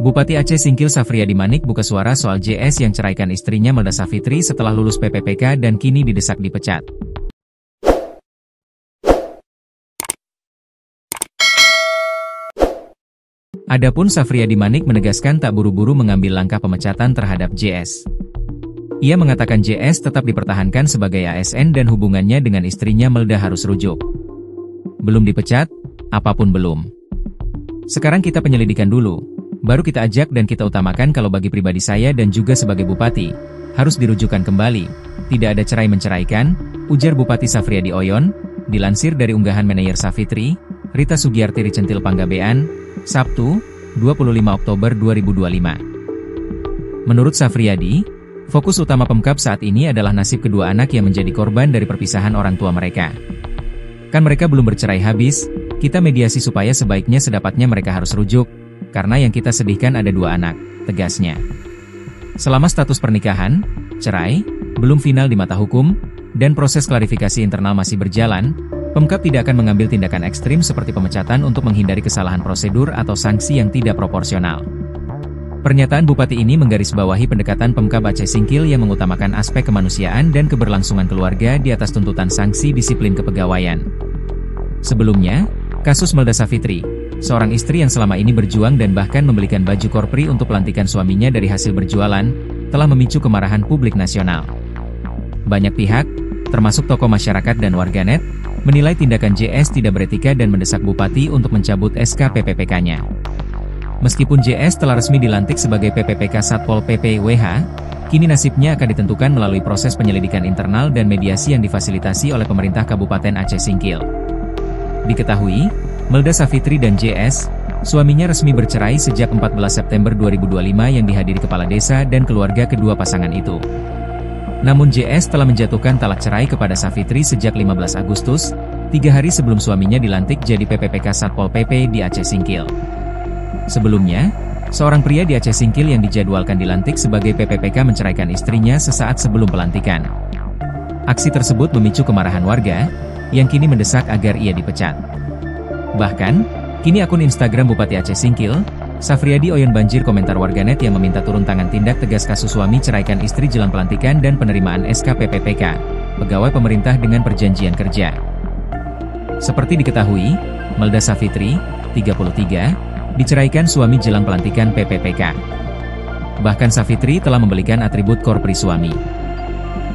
Bupati Aceh Singkil Safriyadi Manik buka suara soal JS yang ceraikan istrinya Melda Savitri setelah lulus PPPK dan kini didesak dipecat. Adapun Safriyadi Manik menegaskan tak buru-buru mengambil langkah pemecatan terhadap JS. Ia mengatakan JS tetap dipertahankan sebagai ASN dan hubungannya dengan istrinya Melda harus rujuk. Belum dipecat, apapun belum. Sekarang kita penyelidikan dulu. Baru kita ajak dan kita utamakan kalau bagi pribadi saya dan juga sebagai bupati, harus dirujukan kembali. Tidak ada cerai-menceraikan, ujar Bupati Safriyadi Oyon, dilansir dari unggahan manajer Savitri, Rita Sugiyarti Ricentil Panggabean, Sabtu, 25 Oktober 2025. Menurut Safriyadi, fokus utama Pemkab saat ini adalah nasib kedua anak yang menjadi korban dari perpisahan orang tua mereka. Kan mereka belum bercerai habis, kita mediasi supaya sebaiknya sedapatnya mereka harus rujuk. Karena yang kita sedihkan ada dua anak, tegasnya. Selama status pernikahan, cerai, belum final di mata hukum, dan proses klarifikasi internal masih berjalan, Pemkab tidak akan mengambil tindakan ekstrim seperti pemecatan untuk menghindari kesalahan prosedur atau sanksi yang tidak proporsional. Pernyataan Bupati ini menggarisbawahi pendekatan Pemkab Aceh Singkil yang mengutamakan aspek kemanusiaan dan keberlangsungan keluarga di atas tuntutan sanksi disiplin kepegawaian. Sebelumnya, kasus Melda Savitri, seorang istri yang selama ini berjuang dan bahkan membelikan baju korpri untuk pelantikan suaminya dari hasil berjualan, telah memicu kemarahan publik nasional. Banyak pihak, termasuk tokoh masyarakat dan warganet, menilai tindakan JS tidak beretika dan mendesak Bupati untuk mencabut SK PPPK-nya. Meskipun JS telah resmi dilantik sebagai PPPK Satpol PP WH, kini nasibnya akan ditentukan melalui proses penyelidikan internal dan mediasi yang difasilitasi oleh pemerintah Kabupaten Aceh Singkil. Diketahui, Melda Savitri dan JS, suaminya resmi bercerai sejak 14 September 2025 yang dihadiri kepala desa dan keluarga kedua pasangan itu. Namun JS telah menjatuhkan talak cerai kepada Savitri sejak 15 Agustus, 3 hari sebelum suaminya dilantik jadi PPPK Satpol PP di Aceh Singkil. Sebelumnya, seorang pria di Aceh Singkil yang dijadwalkan dilantik sebagai PPPK menceraikan istrinya sesaat sebelum pelantikan. Aksi tersebut memicu kemarahan warga, yang kini mendesak agar ia dipecat. Bahkan, kini akun Instagram Bupati Aceh Singkil, Safriyadi Oyon banjir komentar warganet yang meminta turun tangan tindak tegas kasus suami ceraikan istri jelang pelantikan dan penerimaan SK PPPK, pegawai pemerintah dengan perjanjian kerja. Seperti diketahui, Melda Savitri, 33, diceraikan suami jelang pelantikan PPPK. Bahkan Savitri telah membelikan atribut korpri suami.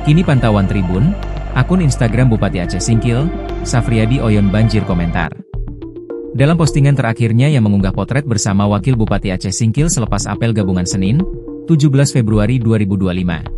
Kini pantauan Tribun, akun Instagram Bupati Aceh Singkil, Safriyadi Oyon banjir komentar. Dalam postingan terakhirnya yang mengunggah potret bersama Wakil Bupati Aceh Singkil selepas apel gabungan Senin, 17 Februari 2025.